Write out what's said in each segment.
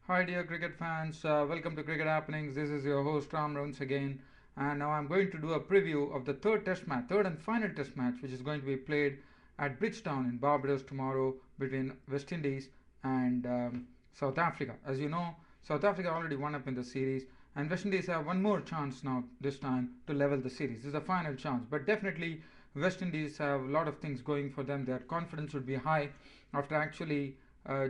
Hi, dear cricket fans. Welcome to Cricket Happenings. This is your host Ram once again, and now I'm going to do a preview of the third Test match, third and final Test match, which is going to be played at Bridgetown in Barbados tomorrow between West Indies and South Africa. As you know, South Africa already won up in the series, and West Indies have one more chance now this time to level the series. This is a final chance, but definitely West Indies have a lot of things going for them. Their confidence would be high after actually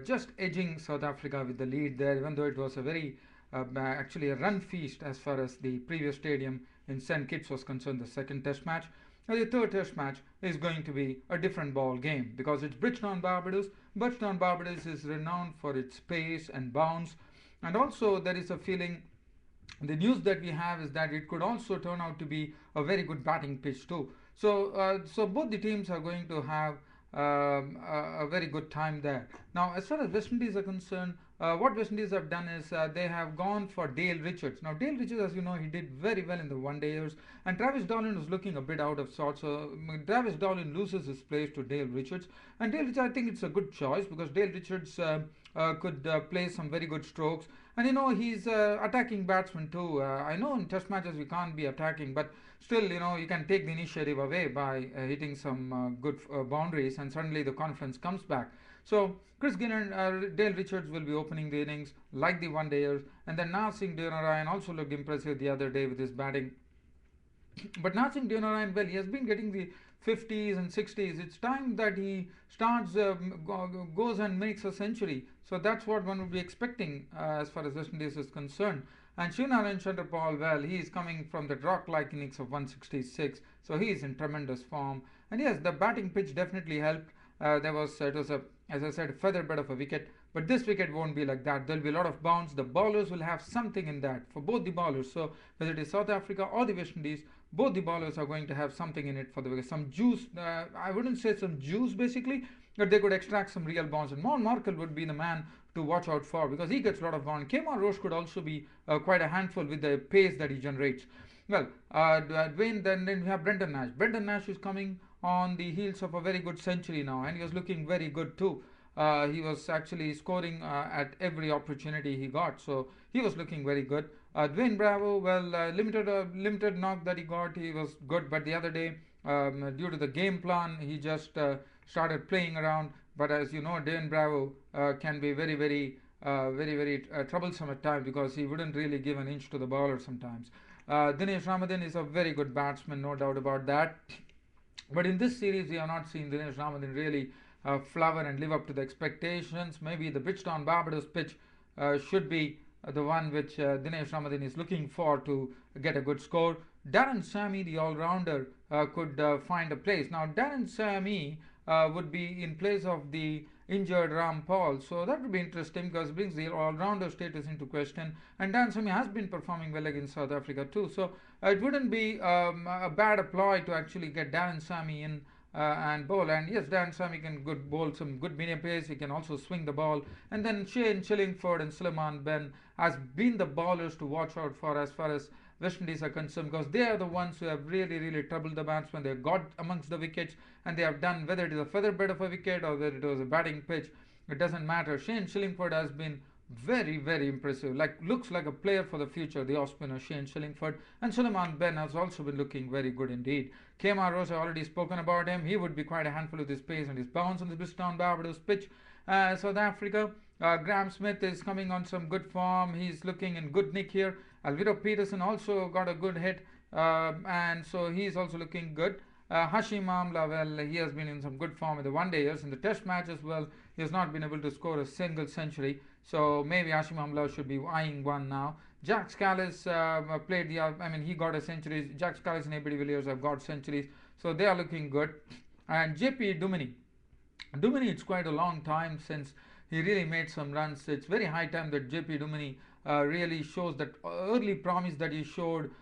just edging South Africa with the lead there, even though it was a very actually a run feast as far as the previous stadium in St. Kitts was concerned, the second Test match. Now, the third Test match is going to be a different ball game because it's Bridgetown, Barbados. Bridgetown, Barbados is renowned for its pace and bounce, and also there is a feeling the news that we have is that it could also turn out to be a very good batting pitch too. So both the teams are going to have a very good time there. Now, as far as West Indies are concerned, what West Indies have done is they have gone for Dale Richards. Now, Dale Richards, as you know, he did very well in the one-dayers, and Travis Dolan was looking a bit out of sorts. So Travis Dolan loses his place to Dale Richards, and Dale Richards, I think it's a good choice because Dale Richards could play some very good strokes. And you know, he's attacking batsman too. I know in test matches we can't be attacking, but still, you know, you can take the initiative away by hitting some good boundaries, and suddenly the confidence comes back. So Chris Gill Dale Richards will be opening the innings like the one-dayers, and then Narsingh Deonarayan also looked impressive the other day with his batting. But Narsingh Deonarayan, well, he has been getting the 50s and 60s. It's time that he starts, goes and makes a century. So that's what one would be expecting as far as West Indies is concerned. And Shivnarayan Chandrapal, well, he is coming from the rock-like innings of 166, so he is in tremendous form. And yes, the batting pitch definitely helped. It was a, as I said, a feather bed of a wicket. But this wicket won't be like that. There'll be a lot of bounce. The bowlers will have something in that for both the bowlers. So whether it is South Africa or the West Indies, both the bowlers are going to have something in it for the wicket. Some juice. I wouldn't say some juice basically, but they could extract some real bounce. And Mon Markle would be the man to watch out for because he gets a lot of bounce. Kemar Roach could also be quite a handful with the pace that he generates. Well, Dwayne, then we have Brendan Nash. Brendan Nash is coming on the heels of a very good century now, and he was looking very good too. He was actually scoring at every opportunity he got, so he was looking very good. Dwayne Bravo, well, limited knock that he got, he was good, but the other day, due to the game plan, he just started playing around. But as you know, Dwayne Bravo can be very troublesome at times because he wouldn't really give an inch to the bowler sometimes. Dinesh Ramadan is a very good batsman, no doubt about that. But in this series, we have not seen Dinesh Ramadan really flower and live up to the expectations. Maybe the Bridgetown Barbados pitch should be the one which Dinesh Ramadan is looking for to get a good score. Darren Sammy, the all-rounder, could find a place. Now, Darren Sammy would be in place of the injured Ram Paul. So that would be interesting because it brings the all-rounder status into question. And Dan Sammy has been performing well against South Africa too. So it wouldn't be a bad ploy to actually get Darren Sammy in and bowl. And yes, Dan Sammy can good bowl some good medium pace. He can also swing the ball. And then Shane Chillingford and Suleiman Ben has been the bowlers to watch out for as far as West Indies are concerned because they are the ones who have really troubled the batsmen. They got amongst the wickets and they have done whether it is a feather bed of a wicket or whether it was a batting pitch. It doesn't matter. Shane Chillingford has been very impressive. Like looks like a player for the future. The off spinner Shane Chillingford and Suleiman Ben has also been looking very good indeed. Kemar Roach, I already spoken about him. He would be quite a handful with his pace and his bounce on the Bridgetown Barbados pitch. South Africa. Graham Smith is coming on some good form. He's looking in good nick here. Alvaro Peterson also got a good hit, and so he's also looking good. Hashim Amla, well, he has been in some good form in the one-dayers. In the test match as well, he has not been able to score a single century. So maybe Hashim Amla should be eyeing one now. Jack Scalise played the, I mean, he got a century. Jack Scalise and AB de Villiers have got centuries. So they are looking good. And JP Duminy. Duminy, it's quite a long time since he really made some runs. It's very high time that JP Duminy really shows that early promise that he showed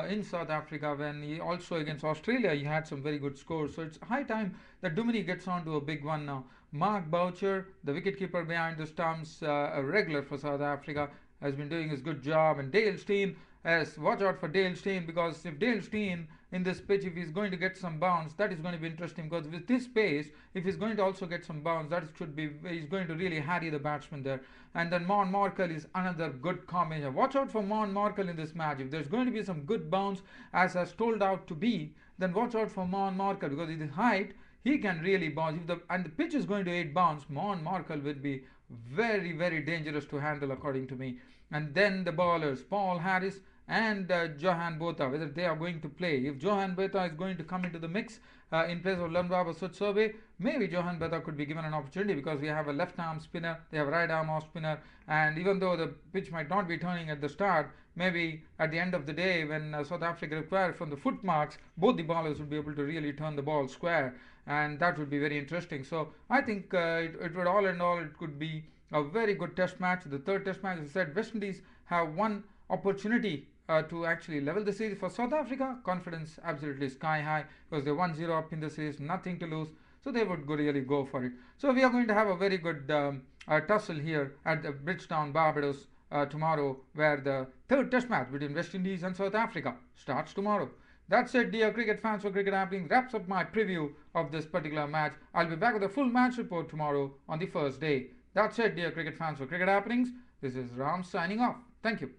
in South Africa when he also against Australia he had some very good scores. So it's high time that Duminy gets on to a big one now. Mark Boucher, the wicketkeeper behind the stumps, a regular for South Africa, has been doing his good job. And Dale Steyn, yes, watch out for Dale Steyn because if Dale Steyn in this pitch, if he's going to get some bounce, that is going to be interesting, because with this pace, if he's going to also get some bounce, that should be, he's going to really harry the batsman there. And then Mon Markle is another good combination. Watch out for Mon Markle in this match. If there's going to be some good bounce, as has told out to be, then watch out for Mon Markle, because with his height, he can really bounce. And the pitch is going to aid bounce, Mon Markle will be very, very dangerous to handle, according to me. And then the bowlers, Paul Harris and Johan Botha, whether they are going to play. If Johan Botha is going to come into the mix in place of Lanbaba Sutsobe, maybe Johan Botha could be given an opportunity, because we have a left arm spinner, they have a right arm off spinner, and even though the pitch might not be turning at the start, maybe at the end of the day, when South Africa require from the foot marks, both the bowlers would be able to really turn the ball square, and that would be very interesting. So I think it would, all in all, it could be a very good test match. The third test match, as I said, West Indies have one opportunity to actually level the series. For South Africa, confidence absolutely sky high, because they're 1-0 up in the series, nothing to lose, so they would really go for it. So we are going to have a very good tussle here at the Bridgetown, Barbados tomorrow, where the third test match between West Indies and South Africa starts tomorrow. That's it, dear cricket fans. For Cricket Happening wraps up my preview of this particular match. I'll be back with a full match report tomorrow on the first day. That's it, dear cricket fans. For Cricket Happenings, this is Ram signing off. Thank you.